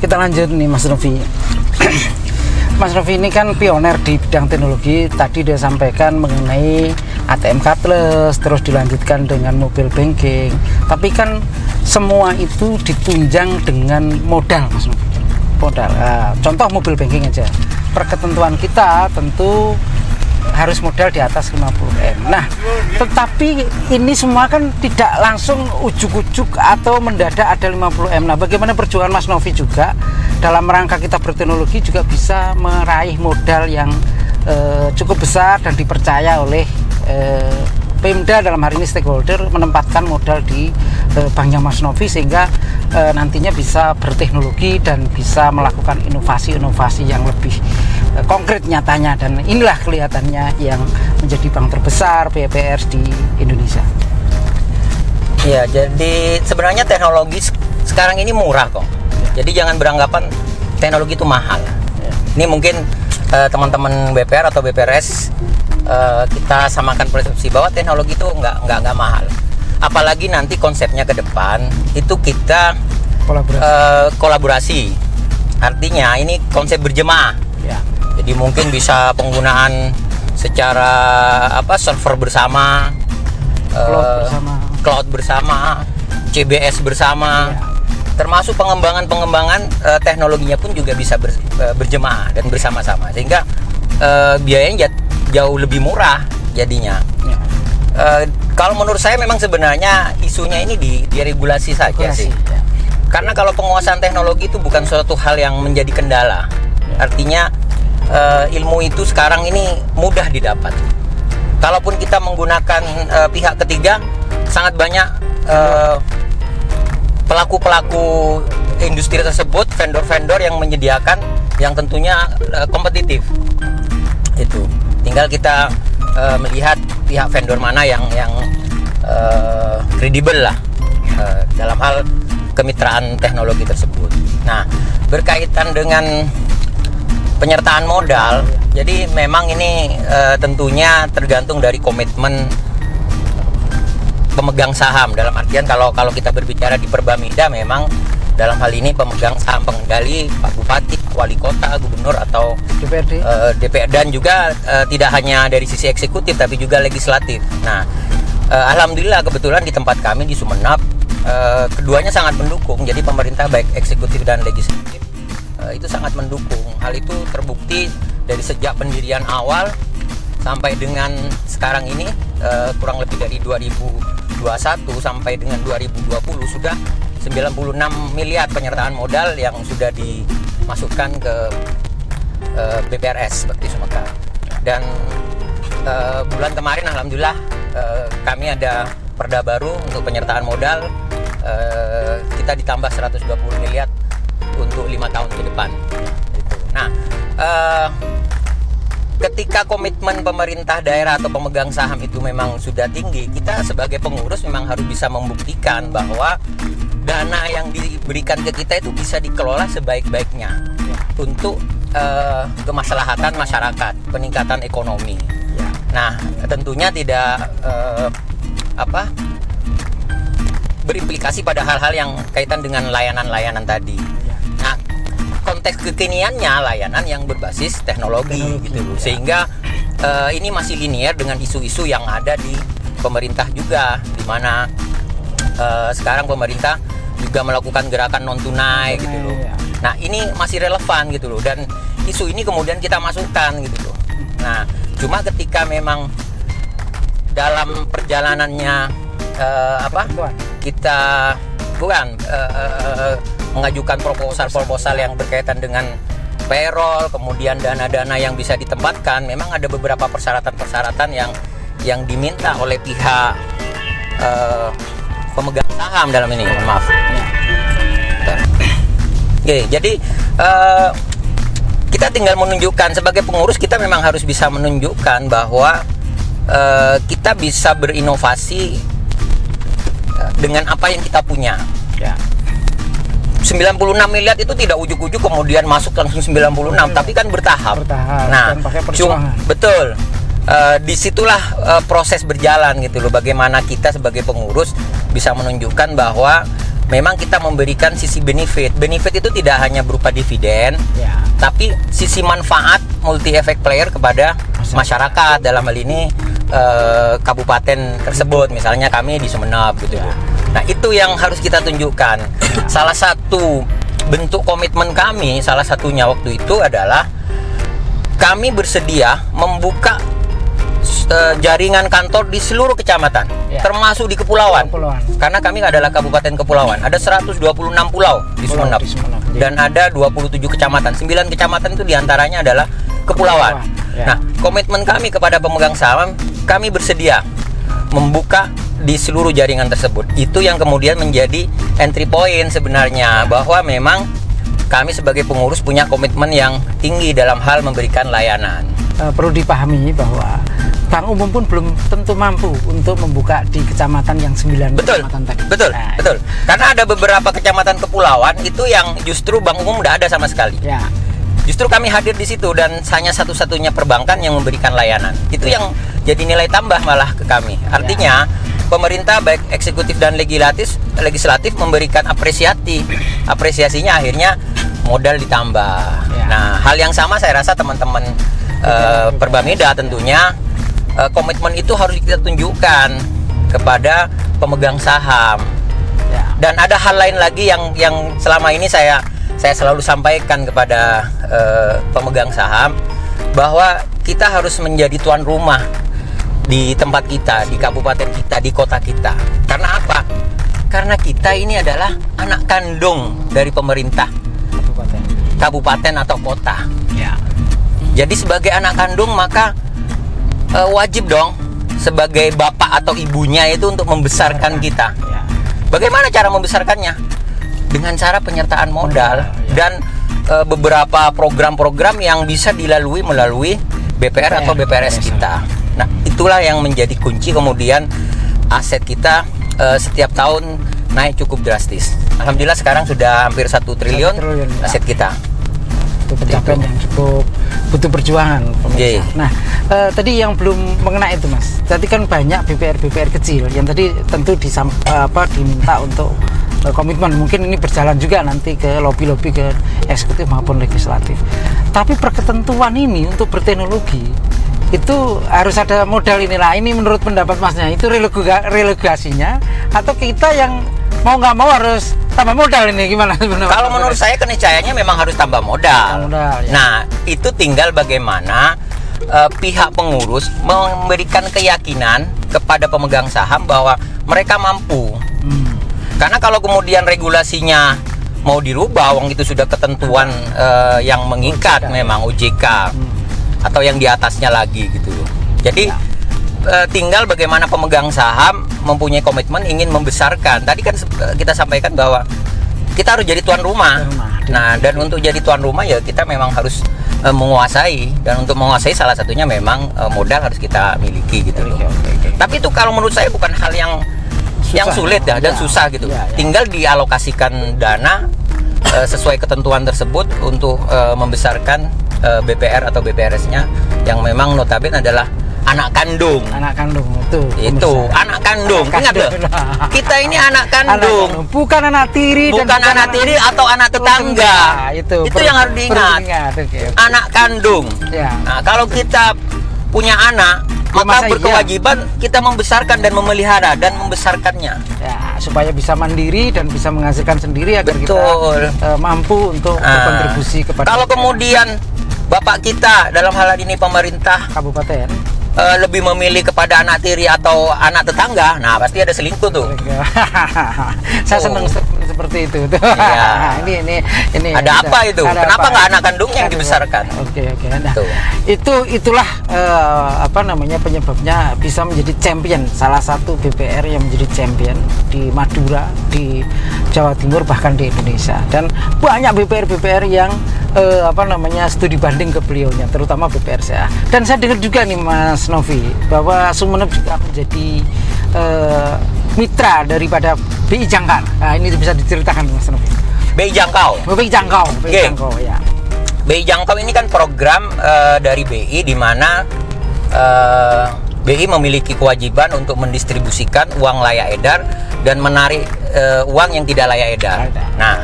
Kita lanjut nih Mas Novi. Mas Novi ini kan pioner di bidang teknologi. Tadi dia sampaikan mengenai ATM cardless, terus dilanjutkan dengan mobile banking. Tapi kan semua itu ditunjang dengan modal, Mas Novi. Modal. Contoh mobile banking aja. Perketentuan kita tentu harus modal di atas 50M. Nah, tetapi ini semua kan tidak langsung ujuk-ujuk atau mendadak ada 50M. Nah, bagaimana perjuangan Mas Novi juga dalam rangka kita berteknologi juga bisa meraih modal yang cukup besar dan dipercaya oleh Pemda, dalam hari ini stakeholder, menempatkan modal di banknya Mas Novi sehingga nantinya bisa berteknologi dan bisa melakukan inovasi-inovasi yang lebih konkret nyatanya, dan inilah kelihatannya yang menjadi bank terbesar BPR di Indonesia. Ya, jadi sebenarnya teknologi sekarang ini murah kok. Jadi jangan beranggapan teknologi itu mahal. Ini mungkin teman-teman BPR atau BPRS kita samakan persepsi bahwa teknologi itu nggak mahal. Apalagi nanti konsepnya ke depan itu kita kolaborasi. Artinya ini konsep berjemaah. Ya. Jadi mungkin bisa penggunaan secara server bersama, cloud bersama, CBS bersama, ya. Termasuk pengembangan teknologinya pun juga bisa berjemaah dan bersama-sama, sehingga biayanya jauh lebih murah jadinya. Ya. Kalau menurut saya memang sebenarnya isunya ini di regulasi saja sih. Ya. Karena kalau penguasaan teknologi itu bukan suatu hal yang menjadi kendala. Artinya ilmu itu sekarang ini mudah didapat. Kalaupun kita menggunakan pihak ketiga, sangat banyak pelaku-pelaku industri tersebut, vendor-vendor yang menyediakan yang tentunya kompetitif. Itu tinggal kita melihat pihak vendor mana yang kredibel lah dalam hal kemitraan teknologi tersebut. Nah, berkaitan dengan penyertaan modal, jadi memang ini tentunya tergantung dari komitmen pemegang saham. Dalam artian kalau kita berbicara di Perbamida, memang dalam hal ini pemegang saham pengendali Pak Bupati, Wali Kota, Gubernur atau DPRD, DPR, dan juga tidak hanya dari sisi eksekutif tapi juga legislatif. Nah, alhamdulillah kebetulan di tempat kami di Sumeneb keduanya sangat mendukung. Jadi pemerintah baik eksekutif dan legislatif itu sangat mendukung. Hal itu terbukti dari sejak pendirian awal sampai dengan sekarang ini, kurang lebih dari 2021 sampai dengan 2020 sudah 96 miliar penyertaan modal yang sudah dimasukkan ke BPRS Bakti Sumeka. Dan bulan kemarin alhamdulillah kami ada perda baru untuk penyertaan modal, kita ditambah 120 miliar untuk 5 tahun ke depan. Nah, ketika komitmen pemerintah daerah atau pemegang saham itu memang sudah tinggi, kita sebagai pengurus memang harus bisa membuktikan bahwa dana yang diberikan ke kita itu bisa dikelola sebaik-baiknya untuk kemaslahatan masyarakat, peningkatan ekonomi. Nah, tentunya tidak berimplikasi pada hal-hal yang kaitan dengan layanan-layanan tadi. Nah, konteks kekiniannya layanan yang berbasis teknologi gitu loh. Sehingga ini masih linear dengan isu-isu yang ada di pemerintah juga, di mana sekarang pemerintah juga melakukan gerakan non tunai gitu loh. Nah, ini masih relevan gitu loh, dan isu ini kemudian kita masukkan gitu loh. Nah, cuma ketika memang dalam perjalanannya kita mengajukan proposal yang berkaitan dengan payroll, kemudian dana-dana yang bisa ditempatkan, memang ada beberapa persyaratan-persyaratan yang diminta oleh pihak pemegang saham dalam ini. Maaf. Oke, jadi kita tinggal menunjukkan sebagai pengurus, kita memang harus bisa menunjukkan bahwa kita bisa berinovasi dengan apa yang kita punya. Ya. 96 miliar itu tidak ujuk-ujuk kemudian masuk langsung 96, tapi kan bertahap. Nah, betul. Disitulah proses berjalan gitu loh. Bagaimana kita sebagai pengurus bisa menunjukkan bahwa memang kita memberikan sisi benefit. Benefit itu tidak hanya berupa dividen, Ya. tapi sisi manfaat multi efek player kepada masyarakat, dalam hal ini kabupaten tersebut, misalnya kami di Sumeneb gitu. Ya. Nah, itu yang harus kita tunjukkan. Salah satu bentuk komitmen kami, salah satunya waktu itu adalah kami bersedia membuka jaringan kantor di seluruh kecamatan, Ya. termasuk di kepulauan. Kepulauan. Karena kami adalah kabupaten kepulauan. Ada 126 pulau di Sumeneb. Dan ada 27 kecamatan. 9 kecamatan itu diantaranya adalah kepulauan. Ya. Nah, komitmen kami kepada pemegang saham, kami bersedia membuka di seluruh jaringan tersebut. Itu yang kemudian menjadi entry point sebenarnya, bahwa memang kami sebagai pengurus punya komitmen yang tinggi dalam hal memberikan layanan. Perlu dipahami bahwa Bank Umum pun belum tentu mampu untuk membuka di kecamatan yang 9 Betul, kecamatan tadi. betul, Nah, betul. Karena ada beberapa kecamatan kepulauan itu yang justru Bank Umum tidak ada sama sekali. Ya. Justru kami hadir di situ dan hanya satu-satunya perbankan yang memberikan layanan. Itu yang jadi nilai tambah malah ke kami. Artinya pemerintah baik eksekutif dan legislatif memberikan apresiasinya akhirnya modal ditambah. Ya. Nah, hal yang sama saya rasa teman-teman Perbameda tentunya komitmen itu harus kita tunjukkan kepada pemegang saham. Ya. Dan ada hal lain lagi yang selama ini saya selalu sampaikan kepada pemegang saham, bahwa kita harus menjadi tuan rumah di tempat kita, di kabupaten kita, di kota kita. Karena apa? Karena kita ini adalah anak kandung dari pemerintah kabupaten atau kota. Ya. Jadi sebagai anak kandung maka wajib dong sebagai bapak atau ibunya itu untuk membesarkan kita. Ya. Bagaimana cara membesarkannya? Dengan cara penyertaan modal dan beberapa program-program yang bisa dilalui melalui BPR atau BPRS kita. Nah, itulah yang menjadi kunci kemudian aset kita setiap tahun naik cukup drastis. Alhamdulillah sekarang sudah hampir 1 triliun aset kita. Itu pencapaian yang cukup butuh perjuangan pemirsa. Nah, tadi yang belum mengenai itu Mas. Tadi kan banyak BPR kecil yang tadi tentu diminta untuk komitmen. Mungkin ini berjalan juga nanti ke lobby ke eksekutif maupun legislatif. Tapi perketentuan ini untuk berteknologi itu harus ada modal inilah. Ini menurut pendapat Masnya itu relegasinya atau kita yang mau nggak mau harus tambah modal, ini gimana sebenarnya? Kalau menurut saya keniscayaannya memang harus tambah modal. Ya. Nah, itu tinggal bagaimana pihak pengurus memberikan keyakinan kepada pemegang saham bahwa mereka mampu. Karena kalau kemudian regulasinya mau dirubah, wong itu sudah ketentuan yang mengikat, memang OJK atau yang di atasnya lagi gitu. Jadi tinggal bagaimana pemegang saham mempunyai komitmen ingin membesarkan. Tadi kan kita sampaikan bahwa kita harus jadi tuan rumah. Nah, dan untuk jadi tuan rumah ya kita memang harus menguasai, dan untuk menguasai salah satunya memang modal harus kita miliki gitu loh. Tapi itu kalau menurut saya bukan hal yang sulit ya, dan susah gitu. Tinggal dialokasikan dana sesuai ketentuan tersebut untuk membesarkan BPR atau BPRS-nya yang memang notabene adalah anak kandung itu anak kandung. Ingat loh, kita ini anak kandung, bukan anak tiri, bukan anak tiri atau anak tetangga. Itu yang harus diingat. Anak kandung. Nah, kalau kita punya anak, maka berkewajiban kita membesarkan dan memelihara dan membesarkannya supaya bisa mandiri dan bisa menghasilkan sendiri agar kita mampu untuk berkontribusi kepada. Kalau kemudian bapak kita dalam hal ini pemerintah kabupaten lebih memilih kepada anak tiri atau anak tetangga, nah pasti ada selingkuh tuh. Saya senang seperti itu. Iya. ini ada apa itu? Kenapa nggak anak kandungnya yang dibesarkan? Oke. Nah, itulah penyebabnya bisa menjadi champion, salah satu BPR yang menjadi champion di Madura, di Jawa Timur, bahkan di Indonesia. Dan banyak BPR yang studi banding ke beliaunya, terutama BPR saya. Dan saya dengar juga nih Mas Novi, bahwa Sumeneb juga menjadi mitra daripada BI Jangkar. Nah, ini bisa diceritakan Mas Novi. BI Jangkau. BI Jangkau ya. BI Jangkau ini kan program dari BI di mana BI memiliki kewajiban untuk mendistribusikan uang layak edar dan menarik uang yang tidak layak edar. Nah,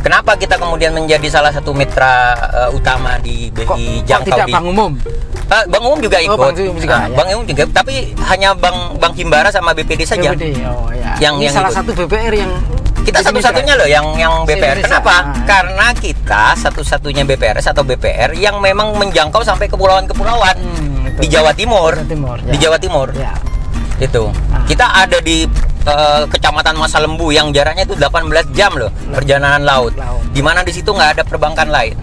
kenapa kita kemudian menjadi salah satu mitra utama di BI Kok tidak bank umum? Bank umum juga ikut. Bank umum juga, ya. Bank umum juga, tapi hanya Bank Himbara sama BPD saja. BPD, ya. Yang salah ikut. satu BPR yang Kita satu-satunya loh yang BPR. Se-Indonesia. Kenapa? Karena kita satu-satunya BPRS atau BPR yang memang menjangkau sampai kepulauan-kepulauan di Jawa Timur. Di Jawa Timur. Ya. Itu. Kita ada di Kecamatan Masalembu yang jaraknya itu 18 jam loh perjalanan laut. Di mana di situ nggak ada perbankan lain.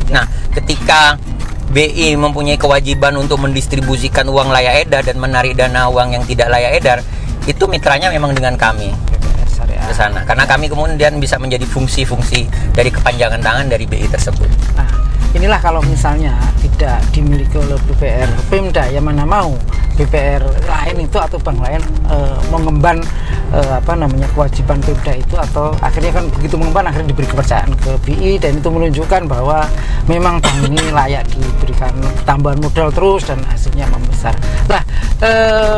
Nah, ketika BI mempunyai kewajiban untuk mendistribusikan uang layak edar dan menarik dana uang yang tidak layak edar, itu mitranya memang dengan kami ke sana. Karena kami kemudian bisa menjadi fungsi-fungsi dari kepanjangan tangan dari BI tersebut. Nah, inilah kalau misalnya tidak dimiliki oleh BPR Pemda, yang mana mau BPR lain itu atau bank lain mengemban kewajiban Pemda itu, atau akhirnya kan begitu mengemban akhirnya diberi kepercayaan ke BI, dan itu menunjukkan bahwa memang bank ini layak diberikan tambahan modal terus dan hasilnya membesar. Nah,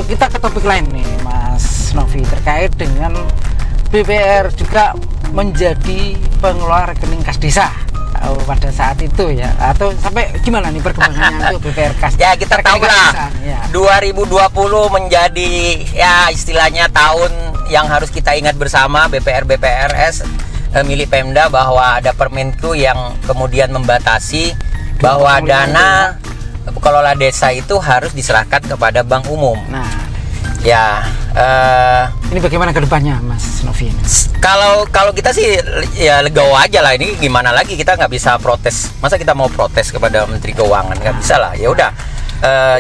kita ke topik lain nih Mas Novi, terkait dengan BPR juga menjadi pengelola rekening kas desa pada saat itu ya, atau sampai gimana nih perkembangannya untuk BPR kas? Ya, kita tahu lah. Ya. 2020 menjadi ya istilahnya tahun yang harus kita ingat bersama. BPRS milik Pemda, bahwa ada Permenku yang kemudian membatasi bahwa dana kelola desa itu harus diserahkan kepada bank umum. Nah, ya ini bagaimana ke depannya Mas Novi? Kalau kita sih ya legowo aja lah. Ini gimana lagi, kita nggak bisa protes. Masa kita mau protes kepada Menteri Keuangan? Nggak bisa lah. Ya udah.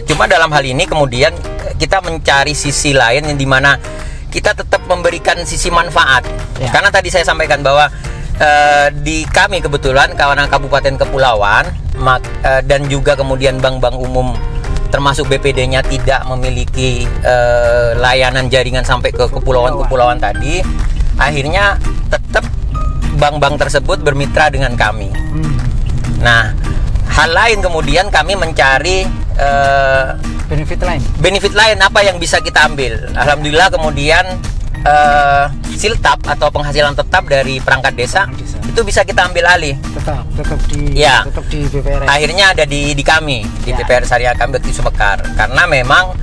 Cuma dalam hal ini kemudian kita mencari sisi lain yang dimana kita tetap memberikan sisi manfaat. Ya. Karena tadi saya sampaikan bahwa di kami kebetulan kawanan Kabupaten Kepulauan dan juga kemudian bank-bank umum termasuk BPD-nya tidak memiliki layanan jaringan sampai ke kepulauan-kepulauan tadi, akhirnya tetap bank-bank tersebut bermitra dengan kami. Nah, hal lain kemudian kami mencari benefit lain apa yang bisa kita ambil. Alhamdulillah kemudian siltap atau penghasilan tetap dari perangkat desa itu bisa kita ambil alih. Tetap di BPR. Akhirnya ada di kami, di BPR Syariah kami Bekti Sumekar, karena memang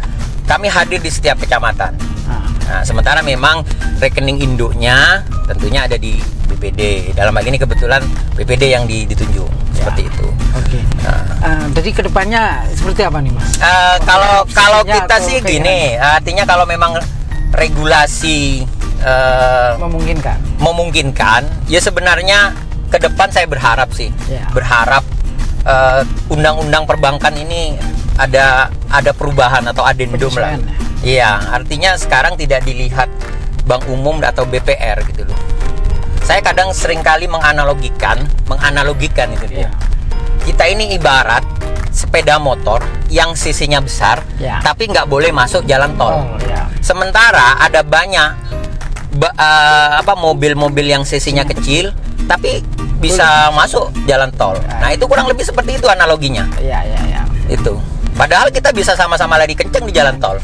kami hadir di setiap kecamatan. Nah, sementara memang rekening induknya tentunya ada di BPD. Dalam hal ini kebetulan BPD yang ditunjuk seperti itu. Oke. Jadi kedepannya seperti apa nih Mas? Kalau kita sih gini, artinya kalau memang regulasi memungkinkan, ya sebenarnya ke depan saya berharap sih, berharap undang-undang perbankan ini ada perubahan atau adendum lah. Iya, artinya sekarang tidak dilihat bank umum atau BPR gitu loh. Saya kadang seringkali menganalogikan itu dia. Kita ini ibarat sepeda motor yang cc-nya besar, tapi nggak boleh masuk jalan tol. Sementara ada banyak mobil-mobil yang cc-nya kecil, tapi bisa masuk jalan tol. Nah, itu kurang lebih seperti itu analoginya. Itu. Padahal kita bisa sama-sama lari kenceng di jalan tol.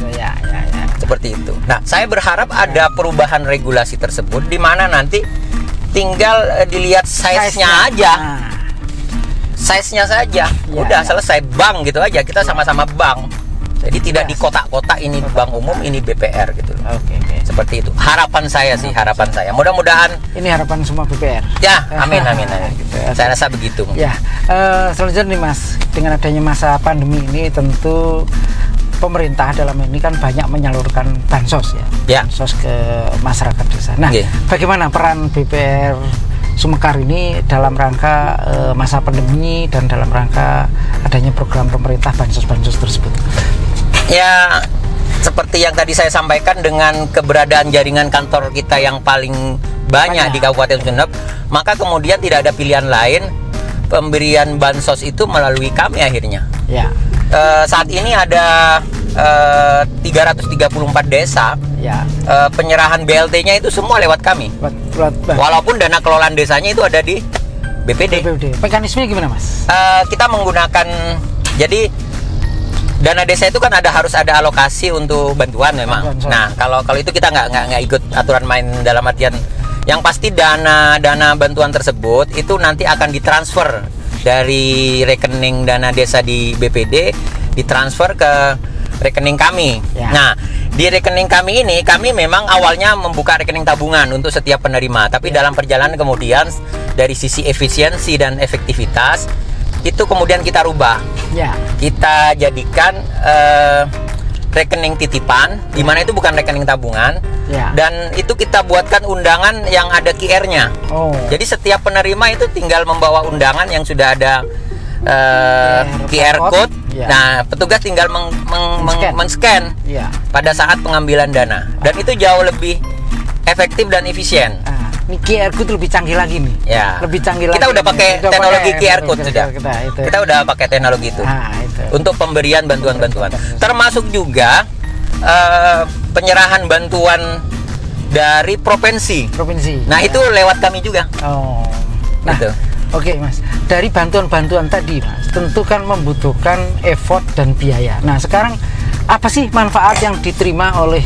Seperti itu. Nah, saya berharap ada perubahan regulasi tersebut, di mana nanti tinggal dilihat size-nya aja. Size-nya saja. Udah selesai, bank gitu aja. Kita sama-sama bank. Jadi tidak di kotak-kotak, ini bank umum, ini BPR gitu loh. Oke. Seperti itu. Harapan saya sih, harapan saya. Mudah-mudahan ini harapan semua BPR. Ya, amin. Gitu. Saya rasa begitu. Ya, selanjutnya nih Mas, dengan adanya masa pandemi ini tentu pemerintah dalam ini kan banyak menyalurkan bansos bansos ke masyarakat desa. Nah, bagaimana peran BPR Sumekar ini dalam rangka masa pandemi dan dalam rangka adanya program pemerintah bansos tersebut? Ya, seperti yang tadi saya sampaikan, dengan keberadaan jaringan kantor kita yang paling banyak di Kabupaten Sumeneb, maka kemudian tidak ada pilihan lain, pemberian bansos itu melalui kami akhirnya. Saat ini ada 334 desa, penyerahan BLT-nya itu semua lewat kami. Walaupun dana kelolaan desanya itu ada di BPD. Mekanismenya gimana Mas? Kita menggunakan, jadi dana desa itu kan harus ada alokasi untuk bantuan memang. Nah, kalau itu kita nggak ikut aturan main, dalam artian yang pasti dana bantuan tersebut itu nanti akan ditransfer dari rekening dana desa di BPD, ditransfer ke rekening kami. Ya. Nah, di rekening kami ini kami memang awalnya membuka rekening tabungan untuk setiap penerima, tapi dalam perjalanan kemudian dari sisi efisiensi dan efektivitas itu kemudian kita rubah. Ya. Kita jadikan rekening titipan, di mana itu bukan rekening tabungan. Ya. Dan itu kita buatkan undangan yang ada QR-nya. Oh. Jadi setiap penerima itu tinggal membawa undangan yang sudah ada QR code. Ya. Nah, petugas tinggal men-scan Ya. pada saat pengambilan dana. Dan itu jauh lebih efektif dan efisien. Ini QR code lebih canggih lagi nih. Ya. Lebih canggih Kita lagi. udah pakai teknologi QR code sudah. Itu. Kita udah pakai teknologi itu. Itu. Untuk pemberian bantuan-bantuan. Termasuk juga penyerahan bantuan dari provinsi. Nah, Ya. itu lewat kami juga. Oh. Nah, Gitu. Oke Mas, dari bantuan-bantuan tadi Mas, tentu kan membutuhkan effort dan biaya. Nah sekarang apa sih manfaat yang diterima oleh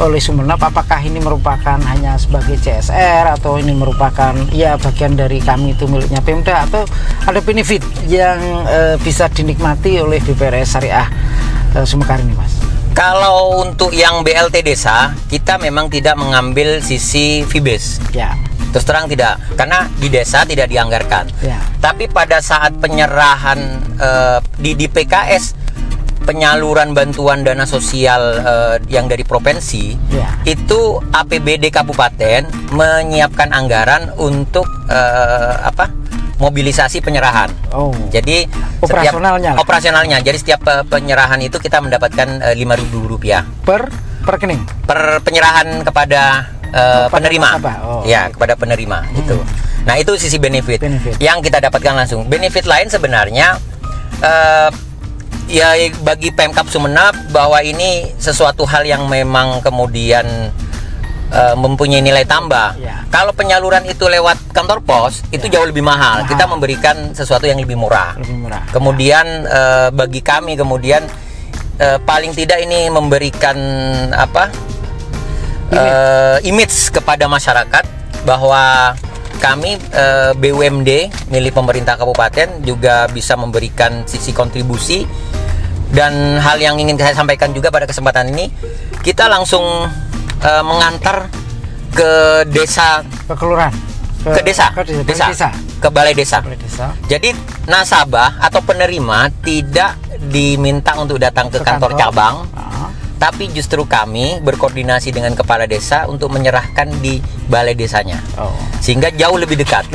oleh Sumeneb? Apakah ini merupakan hanya sebagai CSR atau ini merupakan ya bagian dari kami itu miliknya Pemda, atau ada benefit yang bisa dinikmati oleh BPRS Syariah Sumekar ini Mas? Kalau untuk yang BLT desa, kita memang tidak mengambil sisi fee-base. Ya. Terus terang tidak, karena di desa tidak dianggarkan. Ya. Tapi pada saat penyerahan di PKS, penyaluran bantuan dana sosial yang dari provinsi, Ya. itu APBD kabupaten menyiapkan anggaran untuk mobilisasi penyerahan. Oh. Jadi Operasionalnya lah. operasionalnya. Jadi setiap penyerahan itu kita mendapatkan Rp5.000 Per rekening. per penyerahan kepada penerima. Oh, Ya, kepada penerima gitu. Nah, itu sisi benefit yang kita dapatkan langsung. Benefit lain sebenarnya ya bagi Pemkab Sumeneb bahwa ini sesuatu hal yang memang kemudian mempunyai nilai tambah. Ya. Kalau penyaluran itu lewat kantor pos itu jauh lebih mahal. Kita memberikan sesuatu yang lebih murah. Kemudian bagi kami kemudian paling tidak ini memberikan image kepada masyarakat bahwa kami BUMD milik pemerintah kabupaten juga bisa memberikan sisi kontribusi. Dan hal yang ingin saya sampaikan juga pada kesempatan ini, kita langsung mengantar ke desa, ke kelurahan, ke desa, ke balai desa. Jadi nasabah atau penerima tidak diminta untuk datang ke kantor cabang, tapi justru kami berkoordinasi dengan kepala desa untuk menyerahkan di balai desanya, sehingga jauh lebih dekat.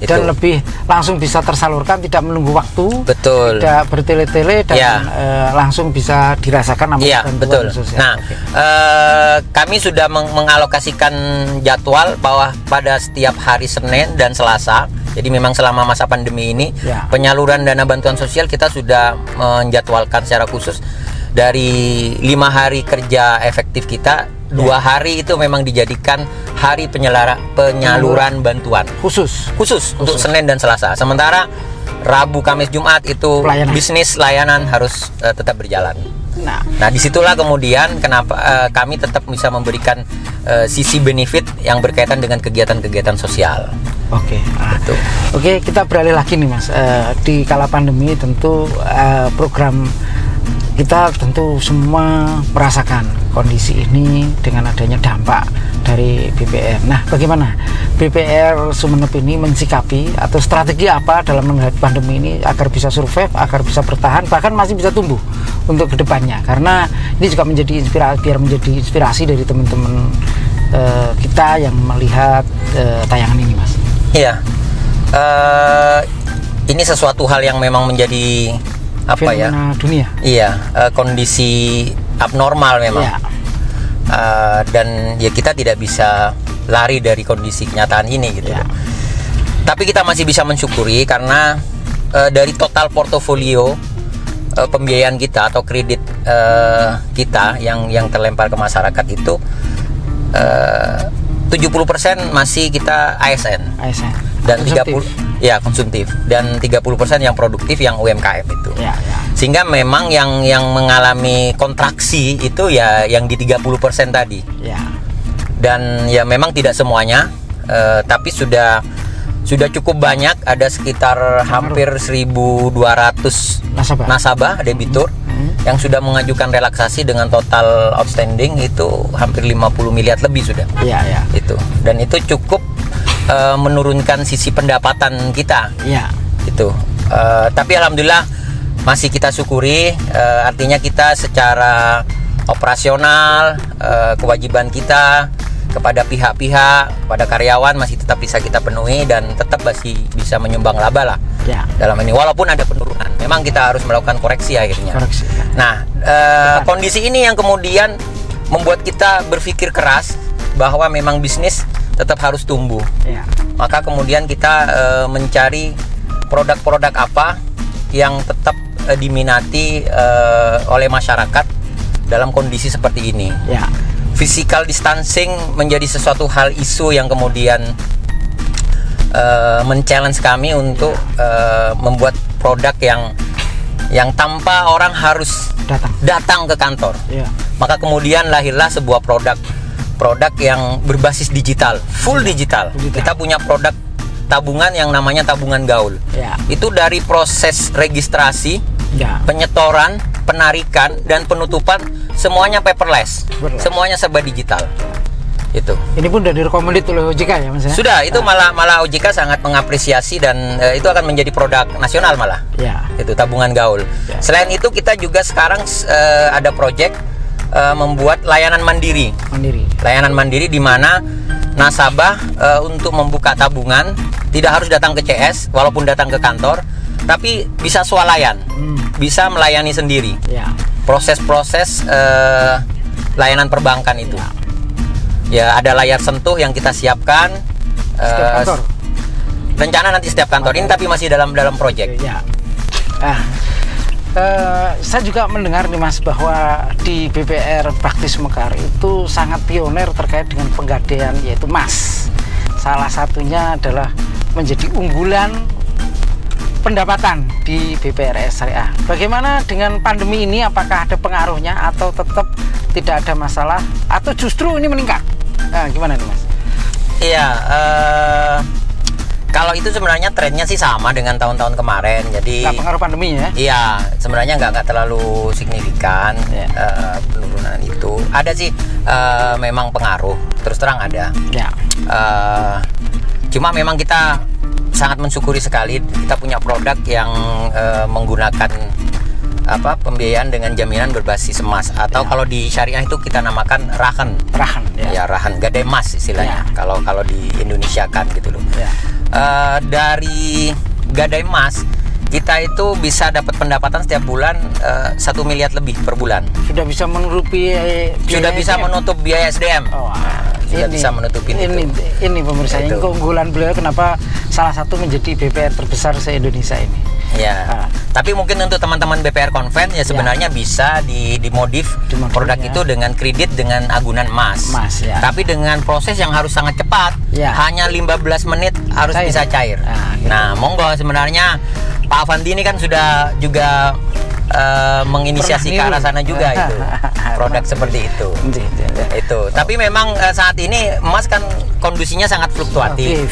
Dan lebih langsung bisa tersalurkan, tidak menunggu waktu. Betul. Tidak bertele-tele dan langsung bisa dirasakan bantuan sosial. Nah, kami sudah mengalokasikan jadwal bahwa pada setiap hari Senin dan Selasa. Jadi memang selama masa pandemi ini penyaluran dana bantuan sosial kita sudah menjadwalkan secara khusus. Dari 5 hari kerja efektif kita, 2 hari itu memang dijadikan hari penyaluran bantuan khusus untuk Senin dan Selasa. Sementara Rabu, Kamis, Jumat itu bisnis layanan harus tetap berjalan. Nah, disitulah kemudian kenapa kami tetap bisa memberikan sisi benefit yang berkaitan dengan kegiatan-kegiatan sosial. Oke, kita beralih lagi nih Mas. Di kala pandemi tentu program kita tentu semua merasakan kondisi ini dengan adanya dampak dari BPR. Nah, bagaimana BPR Sumeneb ini mensikapi atau strategi apa dalam menghadapi pandemi ini agar bisa survive, agar bisa bertahan, bahkan masih bisa tumbuh untuk kedepannya? Karena ini juga menjadi inspirasi, biar menjadi inspirasi dari teman-teman kita yang melihat tayangan ini, Mas. Iya, ini sesuatu hal yang memang menjadi fenomena dunia. Iya, kondisi abnormal memang. Dan ya kita tidak bisa lari dari kondisi kenyataan ini gitu. Tapi kita masih bisa mensyukuri karena dari total portofolio pembiayaan kita atau kredit kita yang terlempar ke masyarakat itu 70% masih kita ASN. Dan 30 konsumtif dan 30% yang produktif yang UMKM itu. Sehingga memang yang mengalami kontraksi itu ya yang di 30% tadi. Ya. Dan ya memang tidak semuanya, tapi sudah cukup banyak, ada sekitar hampir 1.200 nasabah debitur yang sudah mengajukan relaksasi dengan total outstanding itu hampir 50 miliar lebih sudah. Iya, ya. Itu. Dan itu cukup menurunkan sisi pendapatan kita. Iya. Itu. Tapi alhamdulillah masih kita syukuri, artinya kita secara operasional, kewajiban kita kepada pihak-pihak, kepada karyawan masih tetap bisa kita penuhi dan tetap masih bisa menyumbang laba lah Ya. dalam ini, walaupun ada penurunan. Memang kita harus melakukan koreksi akhirnya. Koreksi. Ya. Nah, kondisi ini yang kemudian membuat kita berpikir keras bahwa memang bisnis tetap harus tumbuh. Ya. Maka kemudian kita mencari produk-produk apa yang tetap diminati oleh masyarakat dalam kondisi seperti ini. Ya. Physical distancing menjadi sesuatu hal isu yang kemudian men-challenge kami untuk membuat produk yang tanpa orang harus datang ke kantor. Ya. Maka kemudian lahirlah sebuah produk yang berbasis digital, full digital. Kita punya produk tabungan yang namanya tabungan gaul. Ya. Itu dari proses registrasi, Ya. penyetoran, penarikan dan penutupan semuanya paperless. Semuanya serba digital. Itu. Ini pun sudah direkomendasi oleh OJK ya, Mas ya? Sudah, itu malah OJK sangat mengapresiasi dan itu akan menjadi produk nasional malah. Ya. Itu tabungan gaul. Ya. Selain itu kita juga sekarang ada proyek membuat layanan mandiri. Layanan mandiri di mana nasabah untuk membuka tabungan tidak harus datang ke CS walaupun datang ke kantor, tapi bisa swalayan. Bisa melayani sendiri. Ya. Proses-proses layanan perbankan itu. Ya, ada layar sentuh yang kita siapkan. Setiap kantor. Rencana nanti setiap kantor ini, tapi masih dalam proyek. Ya. Nah, saya juga mendengar nih Mas bahwa di BPR Baktis Mekar itu sangat pioner terkait dengan penggadaian yaitu emas. Salah satunya adalah menjadi unggulan pendapatan di BPRS Syariah. Bagaimana dengan pandemi ini? Apakah ada pengaruhnya atau tetap tidak ada masalah atau justru ini meningkat? Nah, gimana nih Mas? Iya, kalau itu sebenarnya trennya sih sama dengan tahun-tahun kemarin. Jadi nggak pengaruh pandemi ya? Iya, sebenarnya nggak terlalu signifikan penurunan itu. Ada sih memang pengaruh, terus terang ada. Ya. Cuma memang kita sangat mensyukuri sekali kita punya produk yang menggunakan pembiayaan dengan jaminan berbasis emas atau kalau di syariah itu kita namakan rahan ya, rahan gadai emas istilahnya kalau di Indonesia kan gitu loh. Dari gadai emas kita itu bisa dapat pendapatan setiap bulan 1 miliar lebih per bulan. Sudah bisa menutupi menutup biaya SDM. Sudah bisa menutupi ini pemirsa, ini keunggulan beliau kenapa salah satu menjadi BPR terbesar se-Indonesia ini. Ya. Tapi mungkin untuk teman-teman BPR Konven ya sebenarnya bisa dimodif produk itu dengan kredit dengan agunan emas. Tapi dengan proses yang harus sangat cepat. Hanya 15 menit harus bisa cair. Nah, monggo sebenarnya Pak Afandi ini kan sudah juga menginisiasi ke arah sana juga itu. Produk seperti itu. Itu. Tapi memang saat ini emas kan kondisinya sangat fluktuatif.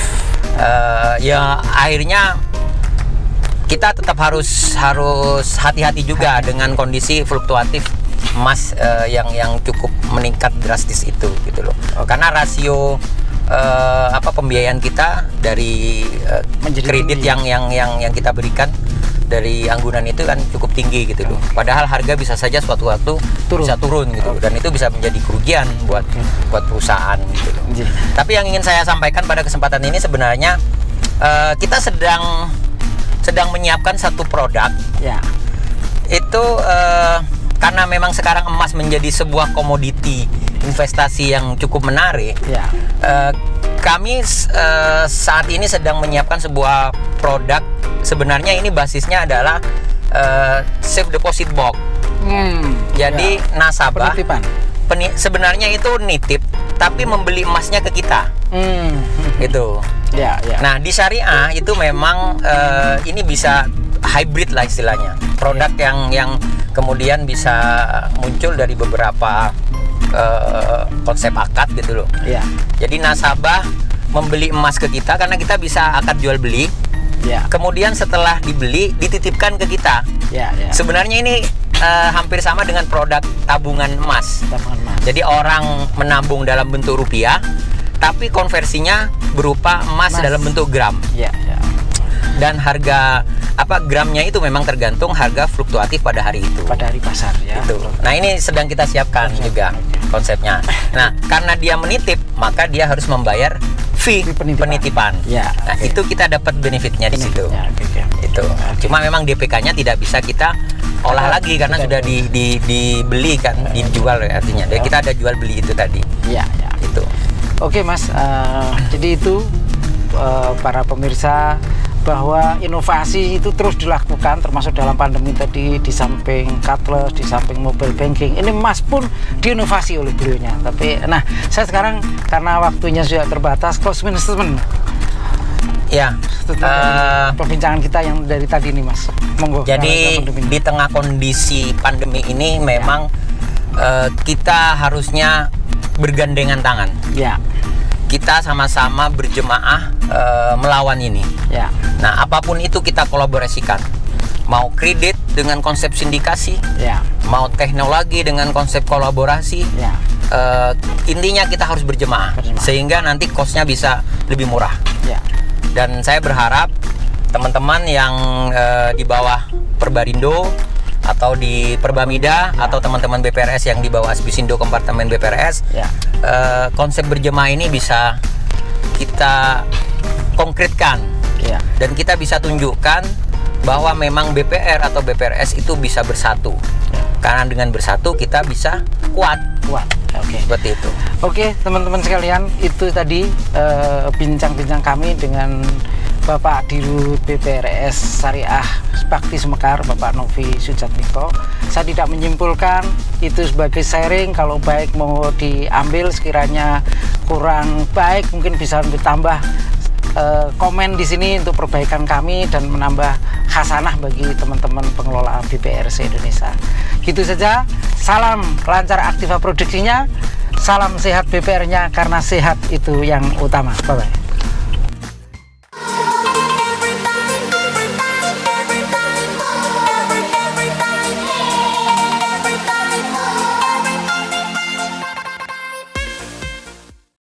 Ya akhirnya kita tetap harus hati-hati juga dengan kondisi fluktuatif emas yang cukup meningkat drastis itu gitu loh. Karena rasio pembiayaan kita dari kredit yang kita berikan dari anggunan itu kan cukup tinggi gitu loh. Padahal harga bisa saja suatu waktu bisa turun gitu loh. Dan itu bisa menjadi kerugian buat perusahaan gitu loh. Tapi yang ingin saya sampaikan pada kesempatan ini sebenarnya kita sedang menyiapkan satu produk. Itu karena memang sekarang emas menjadi sebuah komoditi investasi yang cukup menarik. Kami saat ini sedang menyiapkan sebuah produk. Sebenarnya ini basisnya adalah safe deposit box. Jadi nasabah sebenarnya itu nitip tapi membeli emasnya ke kita. Gitu. Nah, di syariah itu memang ini bisa hybrid lah istilahnya, produk yang kemudian bisa muncul dari beberapa konsep akad gitu loh. Ya. Jadi nasabah membeli emas ke kita karena kita bisa akad jual beli. Ya. Kemudian setelah dibeli dititipkan ke kita. Ya. Sebenarnya ini hampir sama dengan produk tabungan emas. Tabungan emas. Jadi orang menabung dalam bentuk rupiah, tapi konversinya berupa emas dalam bentuk gram. Ya. Dan harga gramnya itu memang tergantung harga fluktuatif pada hari itu. Pada hari pasar ya. Itu. Nah, ini sedang kita siapkan juga konsepnya. Nah, karena dia menitip, maka dia harus membayar fee penitipan. Ya. Nah, itu kita dapat benefitnya di situ. Ya, okay. Itu. Cuma memang DPK-nya tidak bisa kita olah lagi karena sudah dibeli kan, dijual artinya. Jadi kita ada jual beli itu tadi. Ya. Itu. Oke, Mas. Jadi itu para pemirsa, bahwa inovasi itu terus dilakukan termasuk dalam pandemi tadi, di samping cardless, di samping mobile banking. Ini Mas pun diinovasi oleh beliaunya. Tapi saya sekarang karena waktunya sudah terbatas, closing statement. Ya. Perbincangan kita yang dari tadi nih, Mas. Monggo. Jadi di tengah kondisi pandemi ini memang kita harusnya bergandengan tangan. Ya. Kita sama-sama berjemaah melawan ini. Ya. Nah, apapun itu kita kolaborasikan. Mau kredit dengan konsep sindikasi, ya. Mau teknologi dengan konsep kolaborasi. Ya. Intinya kita harus berjemaah sehingga nanti cost-nya bisa lebih murah. Ya. Dan saya berharap teman-teman yang di bawah Perbarindo atau di Perbamida atau teman-teman BPRS yang di bawah Asbisindo Kompartemen BPRS, konsep berjemaah ini bisa kita konkretkan, dan kita bisa tunjukkan bahwa memang BPR atau BPRS itu bisa bersatu, karena dengan bersatu kita bisa kuat. Seperti itu. Oke, teman-teman sekalian, itu tadi bincang-bincang kami dengan Bapak Dirut BPRS Syariah Bakti Semekar, Bapak Novi Sujatmiko. Saya tidak menyimpulkan, itu sebagai sharing. Kalau baik mau diambil, sekiranya kurang baik mungkin bisa ditambah komen di sini untuk perbaikan kami dan menambah khasanah bagi teman-teman pengelola BPRS Indonesia. Gitu saja. Salam lancar aktiva produksinya. Salam sehat BPR-nya, karena sehat itu yang utama. Bye-bye.